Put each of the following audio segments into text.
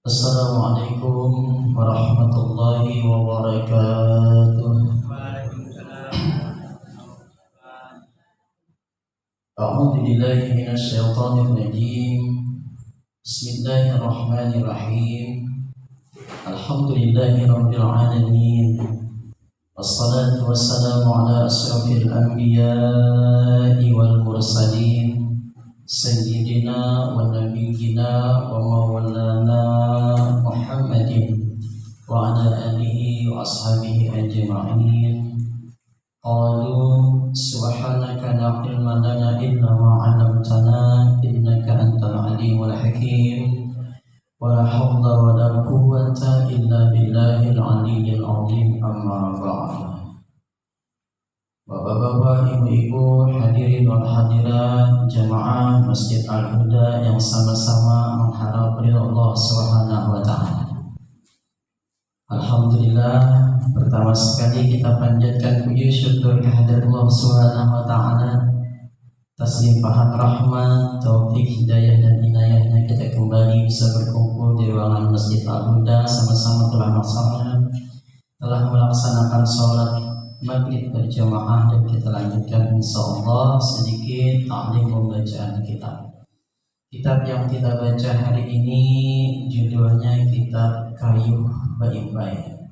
Assalamualaikum warahmatullahi wabarakatuh. A'udzu billahi minasy syaithanir rajim. Bismillahirrahmanirrahim. Alhamdulillahirabbil alamin. Wassalatu wassalamu ala asyrafil anbiya'i wal mursalin. Sayyidina wa nabiyyina wa maulana Muhammadin wa ala alihi wa ashabihi ajma'in. Qalu subhanaka la ilma lana illa ma 'allamtana innaka antal alimul hakim. Wa la hawla wa la quwwata illa billahil aliyyil azim. Amma ba'd. Bapak-bapak, ibu-ibu, hadirin wal hadirat jamaah Masjid Al-Huda yang sama-sama mengharap ridha Allah Subhanahu wa taala. Alhamdulillah, pertama sekali kita panjatkan puji syukur kehadirat Allah Subhanahu wa taala atas limpahan rahmat, taufik, hidayah dan inayahnya kita kembali bisa berkumpul di ruangan Masjid Al-Huda sama-sama telah melaksanakan sholat maghrib berjamaah, dan kita lanjutkan insyaallah sedikit ta'lim pembacaan kitab. Kitab yang kita baca hari ini judulnya kitab Kayu Baik-Baik.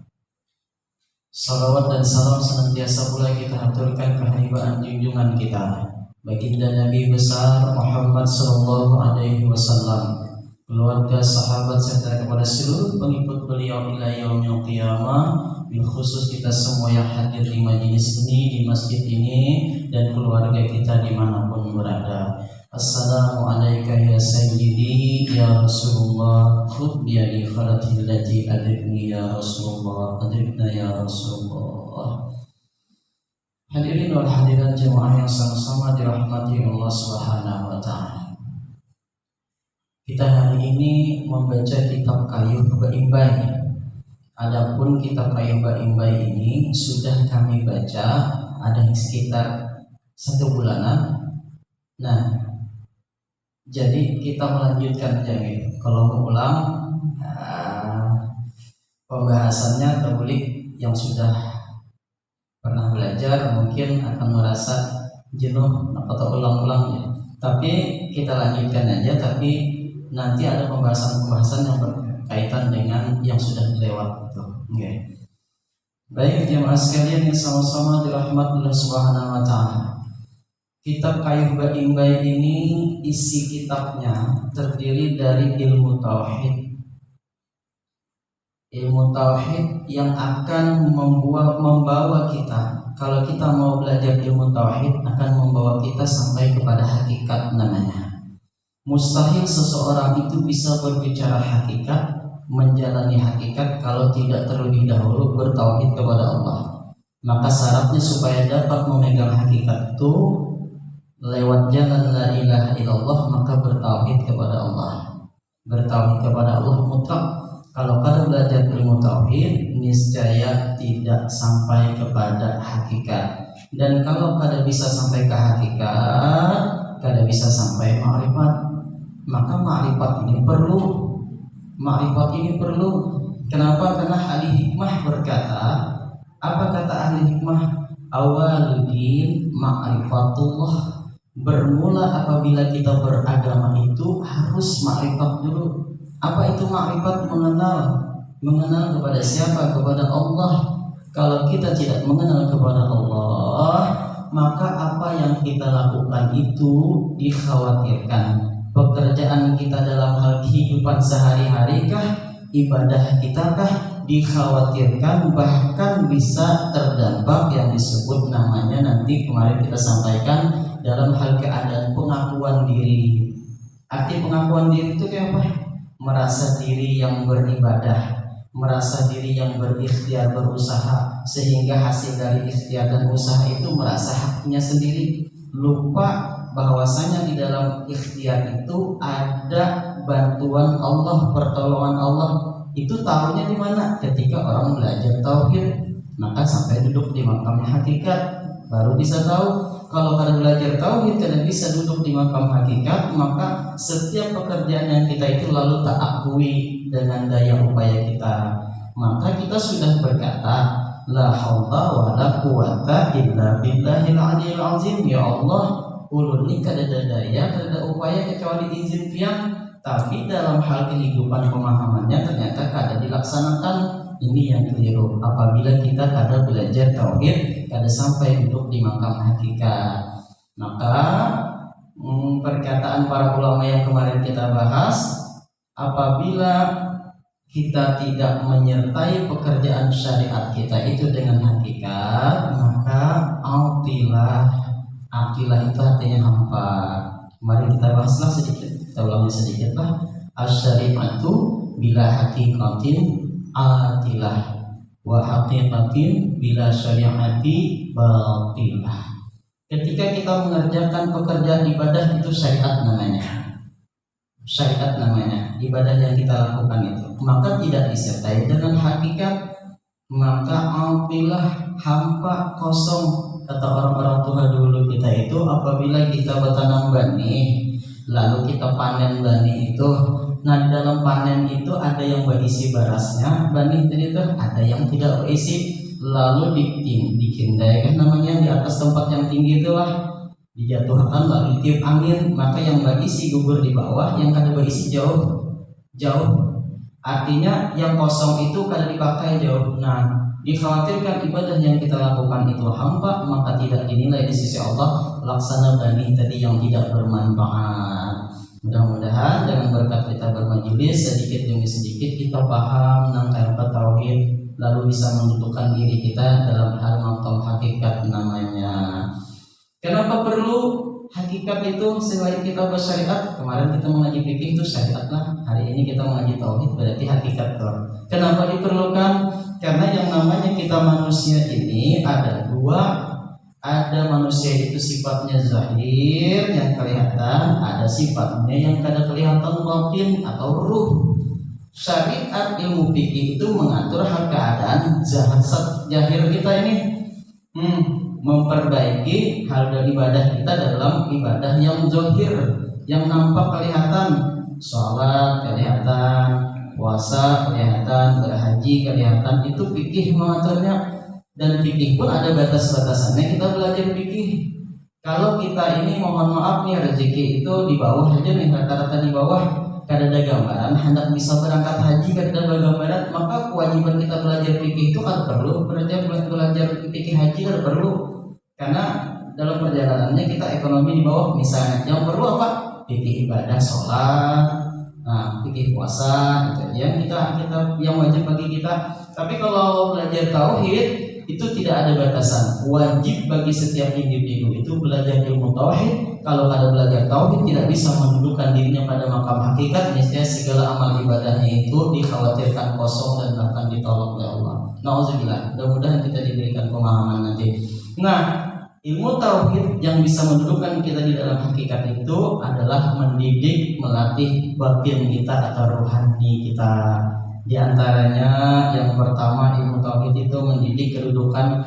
Salawat dan salam senantiasa pula kita haturkan kehadiran junjungan kita baginda Nabi besar Muhammad sallallahu alaihi wasallam, keluarga, sahabat serta kepada seluruh pengikut beliau ila yaumil qiyamah. Bil khusus kita semua yang hadir di majelis ini, di masjid ini, dan keluarga kita dimanapun berada. Assalamualaikum ya sayyidi ya Rasulullah, khud biyadi khalatil lati adribni ya Rasulullah, adribna ya Rasulullah. Hadirin wal hadirat jemaah yang sama-sama dirahmati Allah Subhanahu wa taala. Kita hari ini membaca kitab Kayu Baik-Baik. Adapun kitab Kayu Baik-Baik ini sudah kami baca ada sekitar 1 bulanan. Nah, jadi kita melanjutkan jadi kalau mau ulang pembahasannya terbulik yang sudah pernah belajar mungkin akan merasa jenuh atau ulang-ulang. Tapi kita lanjutkan aja, tapi nanti ada pembahasan-pembahasan yang berkaitan dengan yang sudah lewat itu. Okay. Baik jemaah sekalian yang sama-sama dirahmati Allah Subhanahu wa taala. Kitab Kayu Baik-Baik ini isi kitabnya terdiri dari ilmu tauhid. Ilmu tauhid yang akan membawa kita, kalau kita mau belajar ilmu tauhid, akan membawa kita sampai kepada hakikat namanya. Mustahil seseorang itu bisa berbicara hakikat, menjalani hakikat kalau tidak terlebih dahulu bertauhid kepada Allah. Maka syaratnya supaya dapat memegang hakikat itu lewat jalan la ilaha illallah, maka bertauhid kepada Allah. Bertauhid kepada Allah mutlak. Kalau kada belajar ilmu tauhid, niscaya tidak sampai kepada hakikat. Dan kalau kada bisa sampai ke hakikat, kada bisa sampai ma'rifat. Maka ma'rifat ini perlu. Ma'rifat ini perlu. Kenapa? Karena ahli hikmah berkata, apa kata ahli hikmah? Awaludin ma'rifatullah. Bermula apabila kita beragama itu harus ma'rifat dulu. Apa itu ma'rifat? Mengenal kepada siapa? Kepada Allah. Kalau kita tidak mengenal kepada Allah, maka apa yang kita lakukan itu dikhawatirkan. Pekerjaan kita dalam hal kehidupan sehari-hari kah, ibadah kita kah, dikhawatirkan, bahkan bisa terdampak yang disebut namanya nanti kemarin kita sampaikan dalam hal keadaan pengakuan diri. Arti pengakuan diri itu kayak apa? Merasa diri yang beribadah, merasa diri yang berikhtiar, berusaha, sehingga hasil dari ikhtiar dan usaha itu merasa haknya sendiri. Lupa bahwasanya di dalam ikhtiar itu ada bantuan Allah, pertolongan Allah. Itu tahunya di mana? Ketika orang belajar tauhid, maka sampai duduk di makamnya hakikat baru bisa tahu. kalau kada belajar tauhid kada bisa duduk di makam hakikat, maka setiap pekerjaan yang kita itu lalu tak akui dengan daya upaya kita. Maka kita sudah berkata, la haula wala quwata illa billahil aliyil azim. Ya Allah, ulun ini kada ada daya, kada ada upaya kecuali izin pian. Tapi dalam hal kehidupan pemahamannya ternyata kada dilaksanakan. Ini yang keliru. Apabila kita kada belajar tauhid, kada sampai duduk di makam hakikat. Maka perkataan para ulama yang kemarin kita bahas, apabila kita tidak menyertai pekerjaan syariat kita itu dengan hakikat, maka atilah itu artinya hampa. Mari kita bahaslah sedikit, kita ulangi sedikit lah. Asyariatu bila hakikatin atilah, wa haqiqatin bila syariati batilah. Ketika kita mengerjakan pekerjaan ibadah itu syariat namanya. Syariat namanya ibadah yang kita lakukan itu, maka tidak disertai dengan hakikat, maka atilah hampa kosong. Kata orang-orang tua dulu kita itu, apabila kita bertanam benih lalu kita panen benih itu, nah di dalam panen itu ada yang berisi berasnya, benih tadi itu ada yang tidak berisi, lalu dikindai namanya di atas tempat yang tinggi itulah, dijatuhkan lalu ditiup angin, maka yang berisi gugur di bawah, yang kada berisi jauh. Artinya yang kosong itu kada dipakai jauh. Nah, dikhawatirkan ibadah yang kita lakukan itu hampa, maka tidak dinilai di sisi Allah laksana benih tadi yang tidak bermanfaat. Mudah-mudahan dengan berkat kita bermajelis sedikit demi sedikit kita paham tentang tauhid, lalu bisa mendudukkan diri kita dalam hal makam hakikat namanya. Kenapa perlu hakikat itu selain kita bersyariat? Kemarin kita mengaji fikih itu syariat lah. Hari ini kita mengaji tauhid berarti hakikat tuh. Kenapa diperlukan? Karena yang namanya kita manusia ini ada dua. Ada manusia itu sifatnya zahir yang kelihatan, ada sifatnya yang kada kelihatan batin atau ruh. Syariat ilmu fikih itu mengatur hal keadaan zahir kita ini. Memperbaiki hal dari ibadah kita dalam ibadah yang zahir, yang nampak kelihatan, sholat kelihatan, puasa kelihatan, berhaji kelihatan, itu fikih mengaturnya. Dan fikih pun ada batas-batasannya, kita belajar fikih. Kalau kita ini mohon maaf nih rezeki itu di bawah aja nih, rata-rata di bawah, kada ada gambaran, hendak bisa berangkat haji kada ada gambaran, maka kewajiban kita belajar fikih itu kada perlu, belajar fikih haji kada perlu. Karena dalam perjalanannya kita ekonomi di bawah misalnya, yang perlu apa? Fikih ibadah, sholat, fikih puasa, gitu. Yang kita yang wajib bagi kita. Tapi kalau belajar tauhid itu tidak ada batasan. Wajib bagi setiap individu itu belajar ilmu tauhid. Kalau kada belajar tauhid tidak bisa mendudukkan dirinya pada makam hakikat, niscaya segala amal ibadahnya itu dikhawatirkan kosong dan bahkan ditolak oleh Allah. Nauzubillah. Mudah-mudahan kita diberikan pemahaman nanti. Nah, ilmu tauhid yang bisa mendudukkan kita di dalam hakikat itu adalah mendidik, melatih batin kita atau rohani kita. Di antaranya yang pertama, ilmu tauhid itu mendidik kedudukan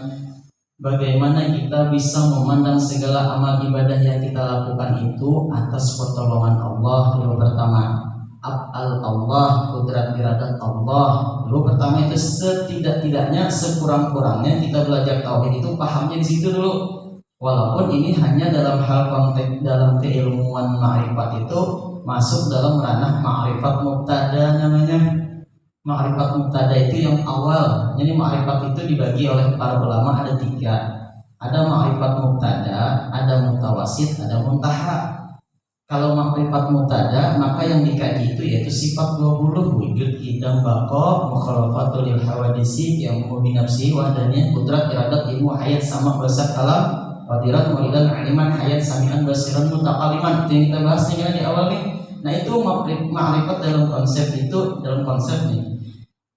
bagaimana kita bisa memandang segala amal ibadah yang kita lakukan itu atas pertolongan Allah. Dulu pertama, af'al Allah, kudrat iradat Allah. Dulu pertama itu setidak-tidaknya sekurang-kurangnya kita belajar tauhid itu pahamnya di situ dulu. Walaupun ini hanya dalam hal konteks dalam keilmuan ma'rifat itu masuk dalam ranah ma'rifat mubtada namanya. Ma'rifat mubtada itu yang awal. Jadi ma'rifat itu dibagi oleh para ulama ada 3. Ada ma'rifat mubtada, ada mutawasit, ada muntaha. Kalau ma'rifat mubtada, maka yang dikaji itu yaitu sifat 20, wujud, idam, baqa, mukhalafatul lil hawadisi, yang binafsi, wahdaniyah, qudrat, iradat, ilmu, hayat, sama, basar, kalam, qadirat, muridan, aliman, hayat, sami'an, basiran, mutakaliman. Itu yang kita bahas di awal nih. Nah itu ma'rifat dalam konsep nih,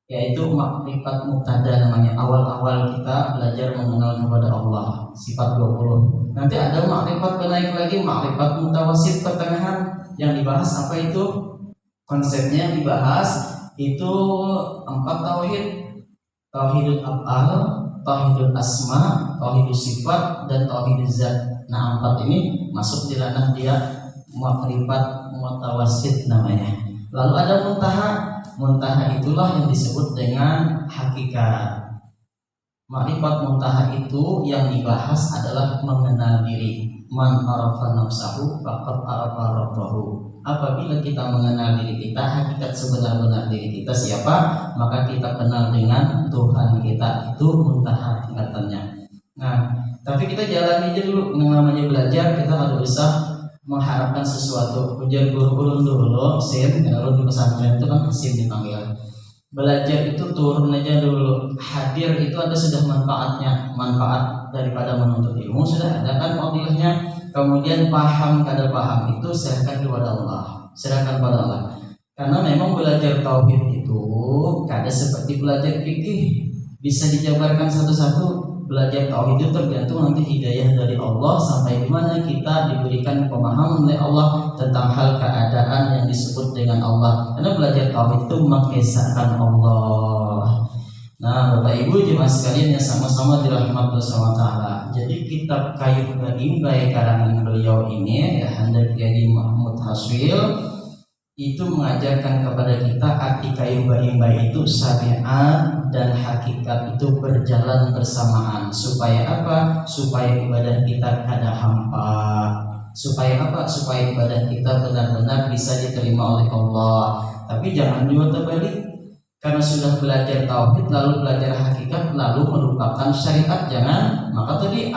yaitu ma'rifat mubtada namanya. Awal-awal kita belajar mengenal kepada Allah, sifat 20. Nanti ada ma'rifat naik lagi, ma'rifat mutawasit pertengahan. Yang dibahas apa itu? Konsepnya yang dibahas itu 4 tauhid. Tauhidul af'al, tauhidul asma, tauhidul sifat, dan tauhidul zat. Nah 4 ini masuk di ranah dia makrifat mutawasid namanya. Lalu ada muntaha. Muntaha itulah yang disebut dengan hakikat. Makrifat muntaha itu yang dibahas adalah mengenal diri. Man arafa nafsahu faqad arafa rabbahu. Apabila kita mengenal diri kita, hakikat sebenar-benar diri kita siapa, maka kita kenal dengan Tuhan kita. Itu muntaha tingkatannya. Nah, tapi kita jalani aja dulu. Yang namanya belajar, kita nggak usah mengharapkan sesuatu. Ujian guru dulu, sin. Kalau di pesantren itu kan sin dipanggil. Belajar itu turun aja dulu. Hadir itu ada sudah manfaatnya. Manfaat daripada menuntut ilmu sudah ada kan fadilahnya. Kemudian paham kada paham itu serahkan kepada Allah. Serahkan kepada Allah. Karena memang belajar tauhid itu kada seperti belajar fikih bisa dijabarkan satu-satu. Belajar tauhid itu tergantung nanti hidayah dari Allah sampai di mana kita diberikan pemahaman oleh Allah tentang hal keadaan yang disebut dengan Allah. Karena belajar tauhid itu mengesahkan Allah. Nah, Bapak Ibu jemaah sekalian yang sama-sama dirahmati Allah Taala. Jadi kitab Kayu Bimbai karangan beliau ini ya Handaki Kiai Mahmud Haswil itu mengajarkan kepada kita arti kayu bimbai itu syariat dan hakikat itu berjalan bersamaan. Supaya apa? Supaya ibadah kita kada hampa. Supaya apa? Supaya ibadah kita benar-benar bisa diterima oleh Allah. Tapi jangan juga terbalik. Karena sudah belajar tauhid lalu belajar hakikat lalu melupakan syariat, jangan. Maka tadi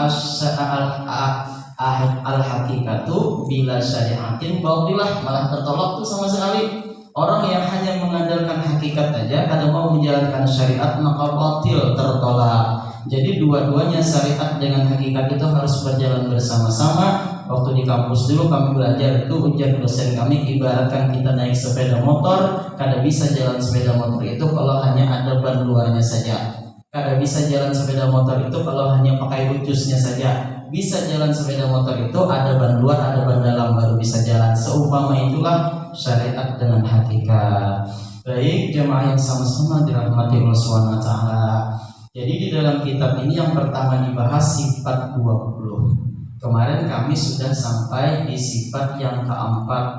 al-hakikatu bila syariatin batilah, malah tertolak tuh sama sekali. Orang yang hanya mengandalkan hakikat aja kada mau menjalankan syariat maka batil, tertolak. Jadi dua-duanya syariat dengan hakikat itu harus berjalan bersama-sama. Waktu di kampus dulu kami belajar itu ujian dosen kami ibaratkan kita naik sepeda motor, kada bisa jalan sepeda motor itu kalau hanya ada ban luarnya saja. Kada bisa jalan sepeda motor itu kalau hanya pakai ucusnya saja. Bisa jalan sepeda motor itu ada ban luar, ada ban dalam baru bisa jalan. Seumpama itulah syariat dengan hakikat. Baik jemaah yang sama-sama dirahmati Allah Subhanahu wa taala. Jadi di dalam kitab ini yang pertama dibahas sifat 20. Kemarin kami sudah sampai di sifat yang keempat.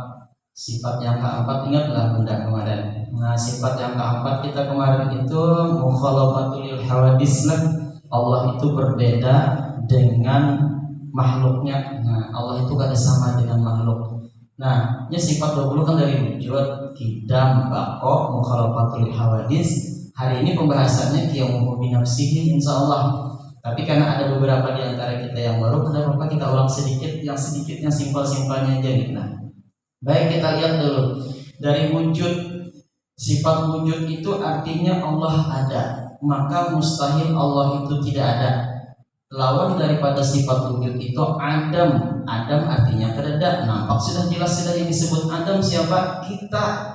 Sifat yang keempat ingatlah benda kemarin. Nah, sifat yang keempat kita kemarin itu mukhalafatul lil hawadis. Allah itu berbeda dengan makhluknya. Nah, Allah itu kada sama dengan makhluk. Nah, ini sifat 20 kan dari wujud, qidam, baqa, mukhalafatul lil hawadis. Hari ini pembahasannya qiyamuhu bi nafsihi insyaallah. Tapi karena ada beberapa di antara kita yang baru, ada apa kita ulang sedikit, yang simpel-simpelnya aja nih. Nah, baik kita lihat dulu dari wujud. Sifat wujud itu artinya Allah ada, maka mustahil Allah itu tidak ada. Lawan daripada sifat wujud itu Adam. Adam artinya kada, nampak sudah jelas sudah yang disebut Adam siapa? Kita.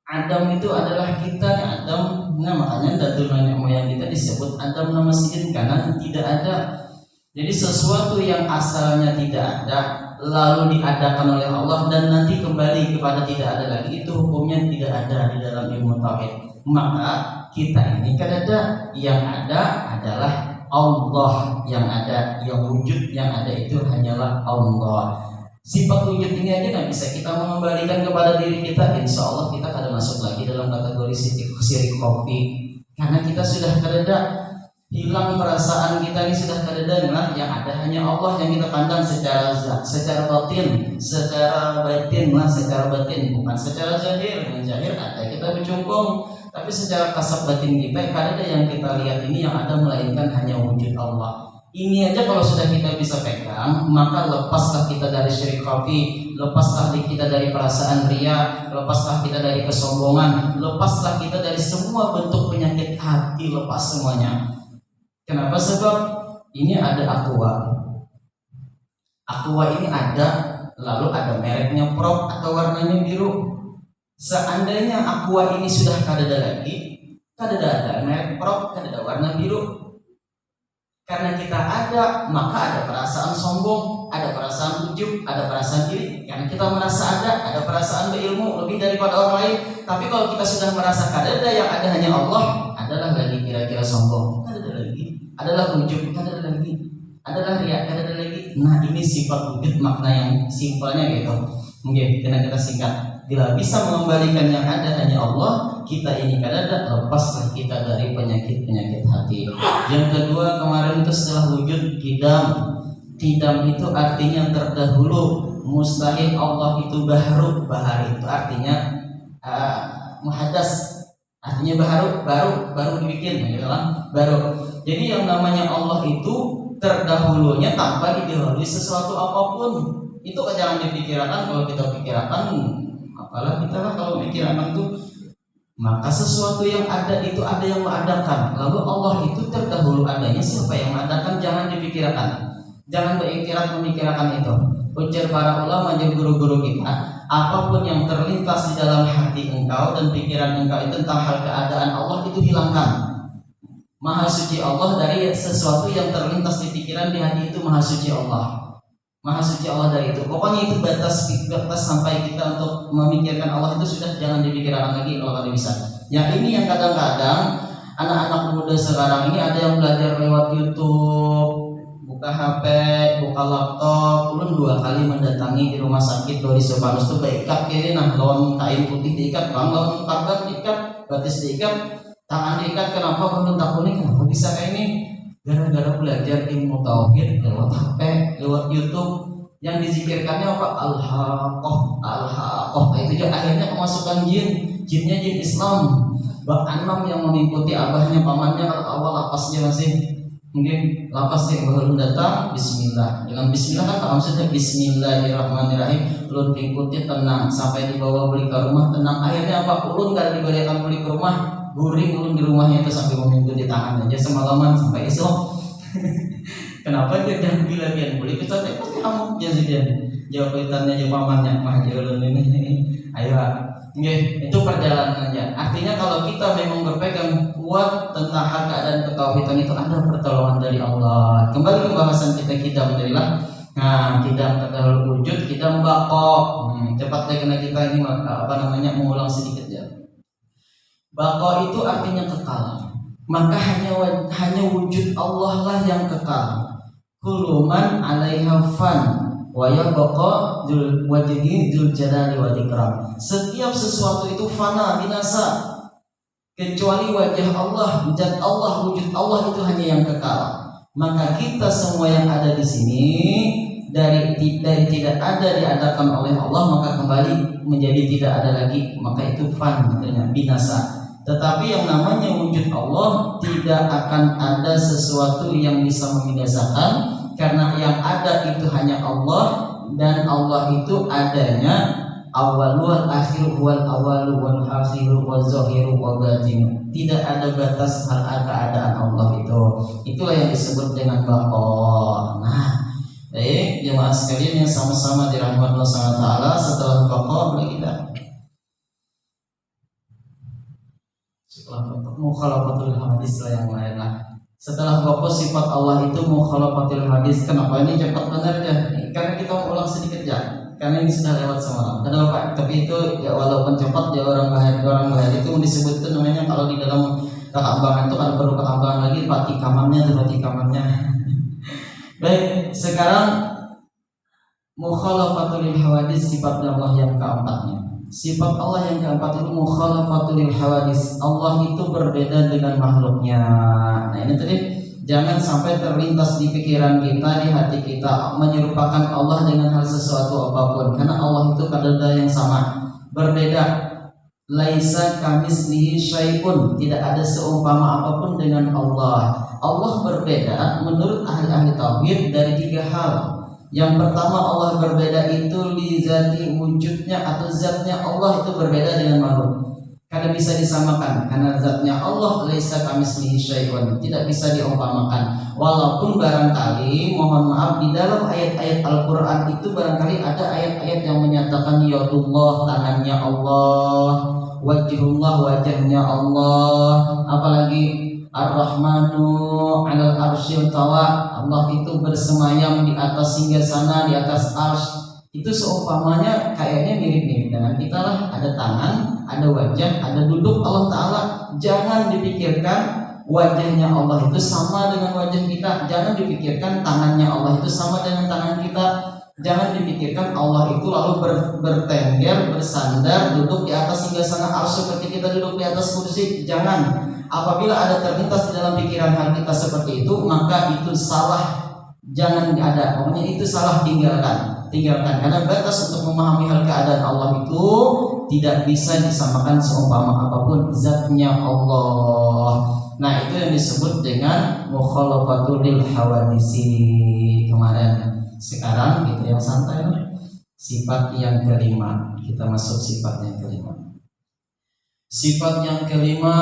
Adam itu adalah kita ya Adam. Nah makanya datul nenek moyang kita disebut Adam nama sidin karena tidak ada. Jadi sesuatu yang asalnya tidak ada lalu diadakan oleh Allah dan nanti kembali kepada tidak ada lagi, itu hukumnya tidak ada di dalam ilmu tauhid. Maka kita ini kan ada, yang ada adalah Allah yang ada, yang wujud yang ada itu hanyalah Allah. Sifat wujud ini aja nggak bisa kita mengembalikan kepada diri kita, insya Allah kita kada masuk lagi dalam kategori syirik kopi, karena kita sudah kada, hilang perasaan kita ini sudah kada. Nah, yang ada hanya Allah yang kita pandang secara batin, secara batin, bukan secara zahir. Yang zahir ada kita bercungkung, tapi secara kasab batin kita kada ada yang kita lihat ini yang ada melainkan hanya wujud Allah. Ini aja kalau sudah kita bisa pegang, maka lepaslah kita dari syirik khafi, lepaslah kita dari perasaan ria, lepaslah kita dari kesombongan, lepaslah kita dari semua bentuk penyakit hati, lepas semuanya. Kenapa? Sebab ini ada aqua. Aqua ini ada, lalu ada mereknya prop atau warnanya biru. Seandainya aqua ini sudah kada lagi, kada ada merek prop, kada ada warna biru. Karena kita ada, maka ada perasaan sombong, ada perasaan ujub, ada perasaan iri. Karena kita merasa ada perasaan berilmu lebih daripada orang lain. Tapi kalau kita sudah merasa kadada yang ada hanya Allah, adalah lagi kira-kira sombong, kadada lagi, adalah ujub, kadada lagi, adalah riya, ada lagi. Nah, ini sifat wujud, makna yang simpelnya gitu. Oke, kita singkat. Bila bisa mengembalikan yang ada hanya Allah, kita ini kadada, lepaslah kita dari penyakit-penyakit hati. Yang kedua kemarin itu setelah wujud kidam. Kidam itu artinya terdahulu. Mustahil Allah itu baharu. Bahar itu artinya muhadas, artinya baru dibikin, gitu kan? Baru. Jadi yang namanya Allah itu terdahulunya tanpa didahului sesuatu apapun. Itu jangan dipikirkan. Kalau kita pikirkan, apalah kita lah kalau pikirkan itu, maka sesuatu yang ada itu ada yang mengadakan. Lalu Allah itu terdahulu adanya, siapa yang mengadakan? Jangan dipikirkan, jangan memikirkan itu. Ujar para ulama dan guru-guru kita, apapun yang terlintas di dalam hati engkau dan pikiran engkau itu tentang hal keadaan Allah itu hilangkan. Maha suci Allah dari sesuatu yang terlintas di pikiran, di hati itu maha suci Allah. Maha suci Allah dari itu. Pokoknya itu batas sampai kita untuk memikirkan Allah itu sudah jangan dipikirkan lagi kalau kalian bisa. Yang ini yang kadang-kadang anak-anak muda sekarang ini ada yang belajar lewat YouTube, buka HP, buka laptop. Ulun 2 kali mendatangi di rumah sakit Dori Sopanus itu beikat kiri, nah lawan kain putih diikat, bang lawan karban diikat, batis diikat, tangan diikat. Kenapa belum takuni? Kenapa bisa kayak ini? Gara-gara belajar ilmu tauhid lewat HP, lewat YouTube. Yang dizikirkannya apa? Al-Haqqah. Itu aja akhirnya kemasukan jinnya jin Islam. Bang Anam yang mengikuti abahnya, pamannya, kalau awal lapasnya masih mungkin lapas dia belum datang, bismillah. Dengan bismillah kan maksudnya bismillahirrahmanirrahim. Ulun ikuti tenang sampai dibawa beli ke rumah tenang. Akhirnya apa? Ulun gak diberikan beli ke rumah, guring ulun di rumahnya itu sampai mengikuti tangan aja semalaman sampai esok. Kenapa dia jangan bilang beli kita pasti kamu jadi jawabannya aja pamannya mah ulun ini. Ayo. Itu perjalanan aja. Artinya kalau kita memang berpegang kuat tentang hal keadaan ketauhidan itu ada pertolongan dari Allah. Kembali ke bahasan kita kidam. Nah, kidam terdahulu wujud, kidam bako. Cepat deh karena kita ini mengulang sedikit ya. Bako itu artinya kekal. Maka hanya wujud Allah lah yang kekal. Kuluman 'alaiha fan wa yabqa dzul wajhi dzul jalali wal ikram. Setiap sesuatu itu fana, binasa, kecuali wajah Allah, zat Allah, wujud Allah itu hanya yang kekal. Maka kita semua yang ada di sini dari tidak ada diadakan oleh Allah, maka kembali menjadi tidak ada lagi, maka itu fan, artinya binasa. Tetapi yang namanya wujud Allah tidak akan ada sesuatu yang bisa membinasakan, karena yang ada itu hanya Allah, dan Allah itu adanya awal wal akhir wal awal wal akhir wal zahir wal batin. Tidak ada batas hal keadaan Allah itu. Itulah yang disebut dengan baqo. Nah, baik jemaah sekalian yang sama-sama dirahmati Allah SWT, setelah baqo boleh kita mukhalafatul hadis lah yang lain lah. Setelah baqo sifat Allah itu mukhalafatul hadis. Kenapa ini cepat benar ya? Karena kita ulang sedikit ya. Karena ini sudah lewat semalam. Kenapa? Tapi itu ya walaupun cepat ya orang bahaya itu disebut itu namanya kalau di dalam keambangan itu kan baru keambangan lagi pati kamarnya. Baik, sekarang mukhalafatul hawadis sifat Allah yang keempatnya. Sifat Allah yang keempat itu mukhalafatul hawadis. Allah itu berbeda dengan makhluknya. Nah ini tadi jangan sampai terlintas di pikiran kita, di hati kita menyerupakan Allah dengan hal sesuatu apapun, karena Allah itu kadada yang sama, berbeda. Laisa kamislihi syai'un, tidak ada seumpama apapun dengan Allah. Allah berbeda menurut ahli-ahli tauhid dari 3 hal. Yang pertama, Allah berbeda itu li zati, wujudnya atau zatnya Allah itu berbeda dengan makhluk. Karena bisa disamakan, karena zatnya Allah laisa kamislihi syai'un, tidak bisa diumpamakan. Walaupun barangkali, mohon maaf, di dalam ayat-ayat Al-Qur'an itu barangkali ada ayat-ayat yang menyatakan yadullah, tangannya Allah, wajhullah, wajahnya Allah, apalagi Ar-Rahmanu 'alal arsyil tawa, Allah itu bersemayam di atas singgasana, di atas arsy. Itu seumpamanya kayaknya mirip-mirip dengan kita lah, ada tangan, ada wajah, ada duduk Allah Ta'ala. Jangan dipikirkan wajahnya Allah itu sama dengan wajah kita. Jangan dipikirkan tangannya Allah itu sama dengan tangan kita. Jangan dipikirkan Allah itu lalu bertengger, bersandar, duduk di atas singgasana arsy seperti kita duduk di atas kursi. Jangan. Apabila ada terlintas di dalam pikiran hati kita seperti itu, maka itu salah. Jangan ada. Pokoknya itu salah, tinggalkan. Karena batas untuk memahami hal keadaan Allah itu tidak bisa disamakan seumpama apapun zatnya Allah. Nah, itu yang disebut dengan mukhalafatul hawadisi kemarin. Sekarang kita yang santai, sifat yang kelima. Kita masuk sifat yang kelima. Sifat yang kelima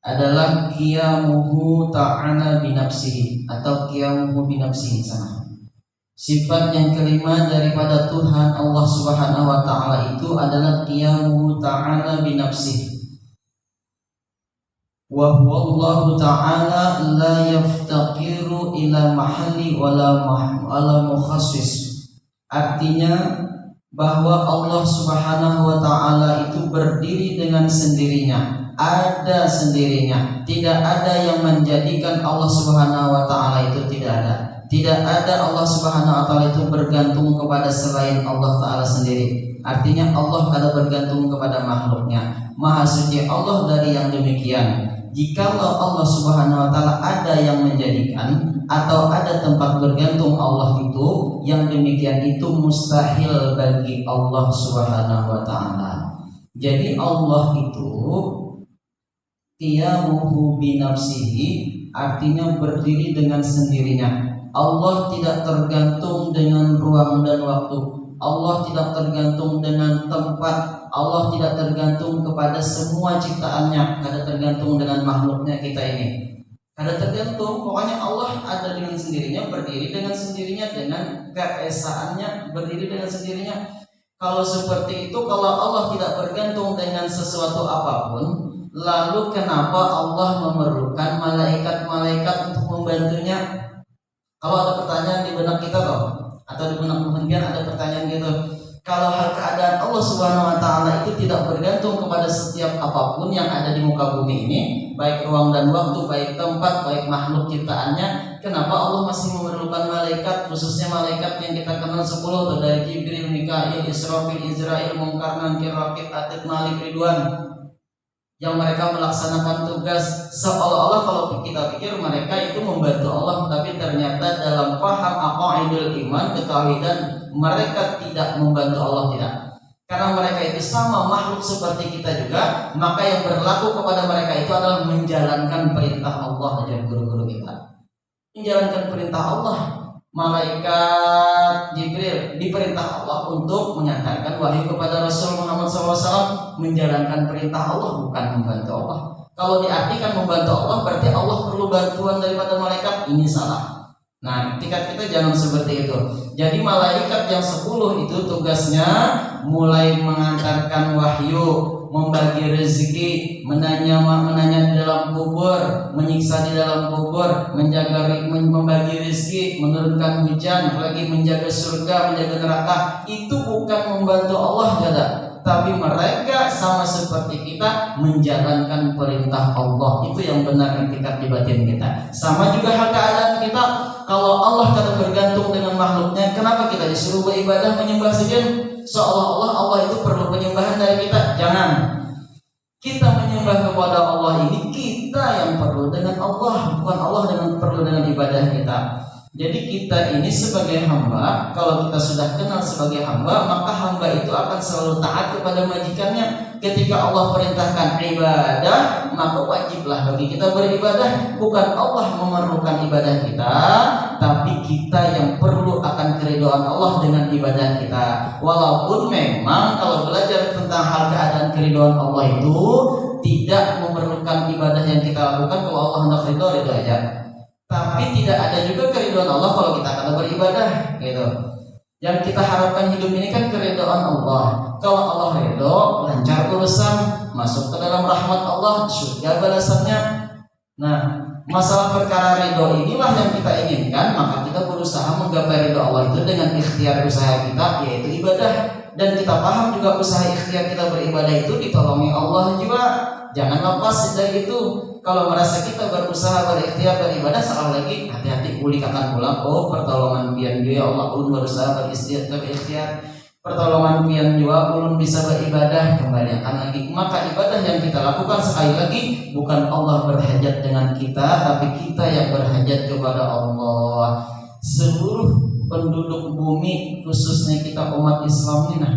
adalah qiyamuhu ta'ala binafsihi atau qiyamuhu binafsihi sana. Sifat yang kelima daripada Tuhan Allah Subhanahu wa taala itu adalah qiyamuhu ta'ala binafsihi. Wa huwa Allah ta'ala la yaftaqiru ila mahalli wala mukhassis. Artinya bahwa Allah Subhanahu wa taala itu berdiri dengan sendirinya. Ada sendirinya, tidak ada yang menjadikan Allah Subhanahu wa taala itu, tidak ada. Tidak ada Allah Subhanahu wa taala itu bergantung kepada selain Allah taala sendiri. Artinya Allah kada bergantung kepada makhluknya. Maha suci Allah dari yang demikian. Jikalau Allah Subhanahu wa taala ada yang menjadikan atau ada tempat bergantung Allah itu, yang demikian itu mustahil bagi Allah Subhanahu wa taala. Jadi Allah itu qiyamuhu binafsihi artinya berdiri dengan sendirinya. Allah tidak tergantung dengan ruang dan waktu. Allah tidak tergantung dengan tempat. Allah tidak tergantung kepada semua ciptaannya. Kada tergantung dengan makhluknya kita ini. Kada tergantung. Pokoknya Allah ada dengan sendirinya, berdiri dengan sendirinya, dengan keesaannya, berdiri dengan sendirinya. Kalau seperti itu, kalau Allah tidak bergantung dengan sesuatu apapun, lalu kenapa Allah memerlukan malaikat-malaikat untuk membantunya? Kalau ada pertanyaan di benak kita loh, atau di benak pemimpinan ada pertanyaan gitu. Kalau hal keadaan Allah Subhanahu wa taala itu tidak bergantung kepada setiap apapun yang ada di muka bumi ini, baik ruang dan waktu, baik tempat, baik makhluk ciptaannya, kenapa Allah masih memerlukan malaikat, khususnya malaikat yang kita kenal 10 dari Jibril, Mikail, Israfil, Izrail, Munkar, Nakir, Rakib, Atid, Malik, Ridwan, yang mereka melaksanakan tugas seolah-olah kalau kita pikir mereka itu membantu Allah, tapi ternyata dalam paham aqaidul iman, ketauhidan, mereka tidak membantu Allah, tidak. Karena mereka itu sama makhluk seperti kita juga, maka yang berlaku kepada mereka itu adalah menjalankan perintah Allah. Ajar guru-guru kita menjalankan perintah Allah. Malaikat Jibril diperintah Allah untuk mengantarkan wahyu kepada Rasul Muhammad SAW, menjalankan perintah Allah, bukan membantu Allah. Kalau diartikan membantu Allah, berarti Allah perlu bantuan daripada malaikat. Ini salah. Nah, tingkat kita jangan seperti itu. Jadi malaikat yang 10 itu tugasnya mulai mengantarkan wahyu, membagi rezeki, menanya di dalam kubur, menyiksa di dalam kubur, membagi rezeki, menurunkan hujan, lagi menjaga surga, menjaga neraka. Itu bukan membantu Allah, kada. Tapi mereka sama seperti kita menjalankan perintah Allah. Itu yang benar tingkat di batin kita. Sama juga hal keadaan kita. Kalau Allah kada bergantung dengan makhluknya, kenapa kita disuruh beribadah menyembah saja? Seolah-olah Allah itu perlu penyembahan dari kita. Jangan. Kita menyembah kepada Allah ini, kita yang perlu dengan Allah, bukan Allah perlu dengan ibadah kita. Jadi kita ini sebagai hamba, kalau kita sudah kenal sebagai hamba, maka hamba itu akan selalu taat kepada majikannya. Ketika Allah perintahkan ibadah, maka wajiblah bagi kita beribadah. Bukan Allah memerlukan ibadah kita, tapi kita yang perlu akan keridhaan Allah dengan ibadah kita. Walaupun memang kalau belajar tentang hal keadaan keridhaan Allah itu tidak memerlukan ibadah yang kita lakukan. Kalau Allah hendak ridho, ridho aja. Tapi tidak ada juga keridhaan Allah kalau kita akan beribadah, gitu. Yang kita harapkan hidup ini kan keridhaan Allah. Kalau Allah ridho, lancar urusan, masuk ke dalam rahmat Allah, surga balasannya. Nah, masalah perkara ridho inilah yang kita inginkan, maka kita berusaha menggapai ridho Allah itu dengan ikhtiar usaha kita, yaitu ibadah. dan kita paham juga usaha ikhtiar kita beribadah itu ditolongi Allah juga. Jangan lepas dari itu. Kalau merasa kita berusaha berikhtiar beribadah, salah lagi, hati-hati ulik akan pulang. Oh, pertolongan pian dia Allah ulun berusaha berikhtiar, pertolongan pian juga ulun bisa beribadah, kembali akan lagi. Maka ibadah yang kita lakukan sekali lagi bukan Allah berhajat dengan kita, tapi kita yang berhajat kepada Allah. Seluruh penduduk bumi, khususnya kita umat Islam ini,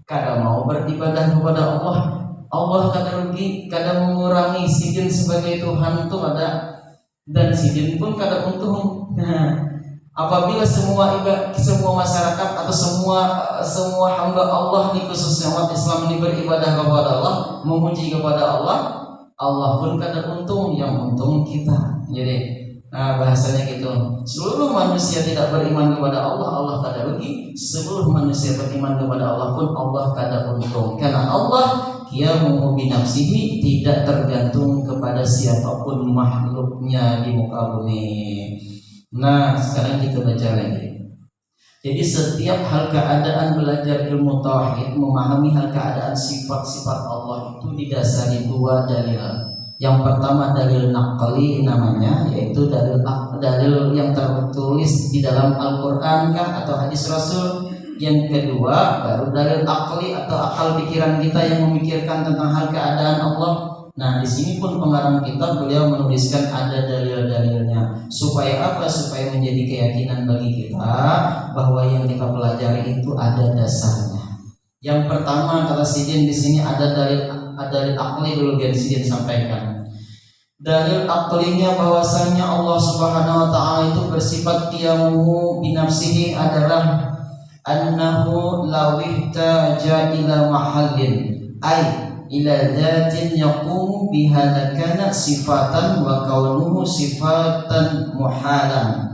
kada mau beribadah kepada Allah. Allah kada rugi, kada mengurangi sidin sebagai Tuhan itu ada, dan sidin pun kada untung. Nah, apabila semua masyarakat atau semua hamba Allah ini, khususnya umat Islam ini beribadah kepada Allah, memuji kepada Allah, Allah pun kada untung, yang untung kita. Jadi bahasanya gitu. Seluruh manusia tidak beriman kepada Allah, Allah kada rugi. Seluruh manusia beriman kepada Allah pun Allah kada untung. Karena Allah qiyamu bi nafsihi, tidak tergantung kepada siapapun makhluknya di muka bumi. Nah, sekarang kita baca lagi. Jadi setiap hal keadaan belajar ilmu tauhid, memahami hal keadaan sifat-sifat Allah itu didasari dua dalil. Yang pertama dalil naqli namanya, yaitu dalil yang tertulis di dalam Al-Qur'an kah atau hadis Rasul. Yang kedua baru dalil akli atau akal pikiran kita yang memikirkan tentang hal keadaan Allah. Nah, di sini pun pengarang kitab beliau menuliskan ada dalil-dalilnya. Supaya apa? Supaya menjadi keyakinan bagi kita bahwa yang kita pelajari itu ada dasarnya. Yang pertama kata Sidin di sini ada dalil akli dulu, biar Sidin sampaikan. Dalil aklinya bahwasanya Allah Subhanahu wa taala itu bersifat qiyamuhu bi nafsihi adalah annahu law ihtaja ila mahallin ay ila dzatin yaqumu biha lakana sifatan wa kaunuhu sifatan muhalan.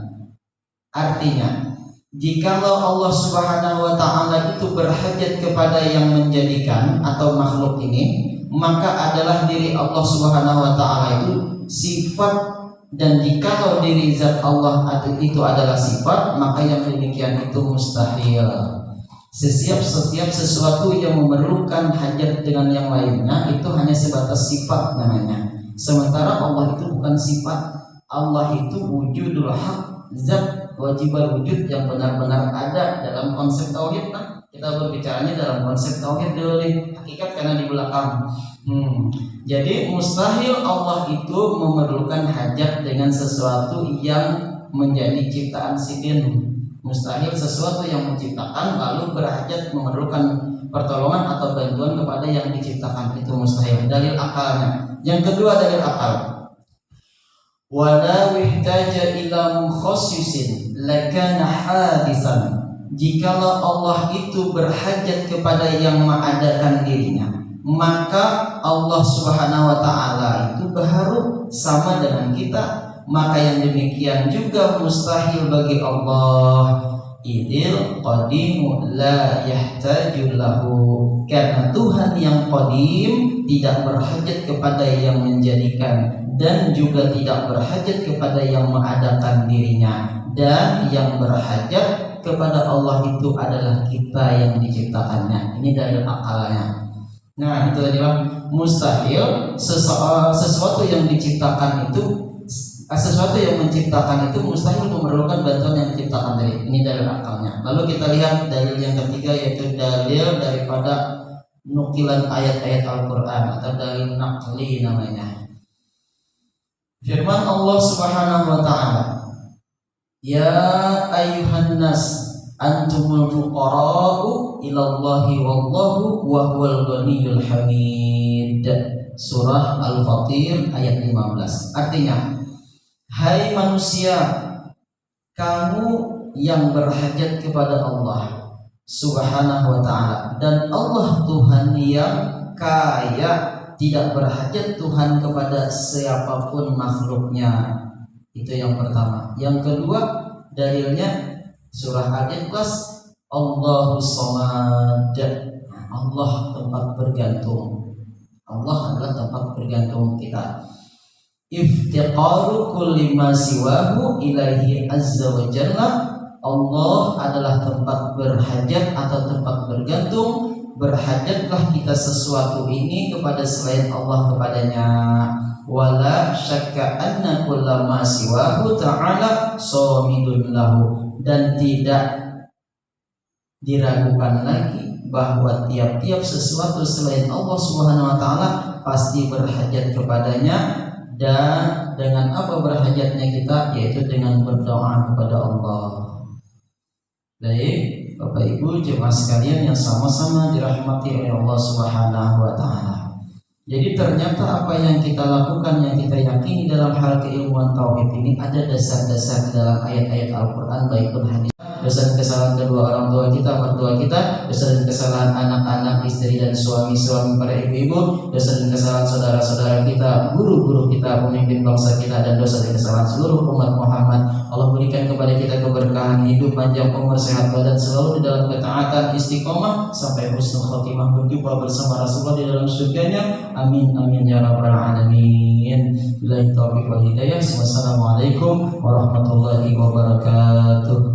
Artinya, jikalau Allah Subhanahu wa taala itu berhajat kepada yang menjadikan atau makhluk ini, maka adalah diri Allah Subhanahu wa taala itu sifat. Dan jikalau diri zat Allah itu adalah sifat, maka yang demikian itu mustahil. Setiap sesuatu yang memerlukan hajat dengan yang lainnya itu hanya sebatas sifat namanya. Sementara Allah itu bukan sifat. Allah itu wujudul haq, zat wajibal wujud yang benar-benar ada dalam konsep tauhid. Nah, kita berbicaranya dalam konsep tauhid dulu nih, hakikat karena di belakang. Jadi mustahil Allah itu memerlukan hajat dengan sesuatu yang menjadi ciptaan Sidin. Mustahil sesuatu yang menciptakan lalu berhajat memerlukan pertolongan atau bantuan kepada yang diciptakan, itu mustahil. Dalil akalnya. Yang kedua dalil akal. Wala wihtaja ila mukhassisin lakana hadisan. Jikalau Allah itu berhajat kepada yang mengadakan dirinya, maka Allah Subhanahu wa taala itu baru sama dengan kita. Maka yang demikian juga mustahil bagi Allah. Idil qadimu la yahtaju lahu, karena Tuhan yang qadim tidak berhajat kepada yang menjadikan, dan juga tidak berhajat kepada yang mengadakan dirinya. Dan yang berhajat kepada Allah itu adalah kita yang diciptakannya. Ini dalil akalnya. Nah, itu adalah mustahil sesuatu yang diciptakan itu, sesuatu yang menciptakan itu mustahil memerlukan bantuan yang diciptakan tadi. Ini dalil akalnya. Lalu kita lihat dalil yang ketiga, yaitu dalil daripada nukilan ayat-ayat Al-Qur'an atau dalil naqli namanya. Firman Allah Subhanahu wa taala, ya ayyuhan nas antumul fuqara'u ilallahi wallahu wa huwal ghaniyyul hamid. Surah Al-Fatir ayat 15. Artinya, hai manusia, kamu yang berhajat kepada Allah Subhanahu wa ta'ala, dan Allah Tuhan yang kaya, tidak berhajat Tuhan kepada siapapun makhluknya. Itu yang pertama. Yang kedua, dalilnya surah Al-Ikhlas, Allahus Samad. Allah tempat bergantung. Allah adalah tempat bergantung kita. Iftiqaru kulli ma siwahu ilaihi azza wa jalla. Allah adalah tempat berhajat atau tempat bergantung. Berhajatlah kita sesuatu ini kepada selain Allah kepadanya. Wala syakka anna kullama siwahu ta'ala somidun lahu, dan tidak diragukan lagi bahwa tiap-tiap sesuatu selain Allah Subhanahu wa taala pasti berhajat kepadanya. Dan dengan apa berhajatnya kita? Yaitu dengan berdoa kepada Allah. Baik Bapak Ibu jemaah sekalian yang sama-sama dirahmati oleh Allah Subhanahu wa taala. Jadi ternyata apa yang kita lakukan, yang kita yakini dalam hal keilmuan tauhid ini ada dasar-dasar dalam ayat-ayat Al-Qur'an baik pun hadis. Dosa dan kesalahan kedua orang tua kita, mertua kita, dosa dan kesalahan anak-anak, istri dan suami-suami, para ibu-ibu, dosa dan kesalahan saudara-saudara kita, guru-guru kita, pemimpin bangsa kita, dan dosa dan kesalahan seluruh umat Muhammad. Allah berikan kepada kita keberkahan hidup, panjang umur, sehat badan, selalu di dalam ketaatan, istiqomah sampai husnul khotimah, berjumpa bersama Rasulullah di dalam surganya. Amin amin ya rabbal alamin. Billahi taufiq wal hidayah. Wassalamualaikum warahmatullahi wabarakatuh.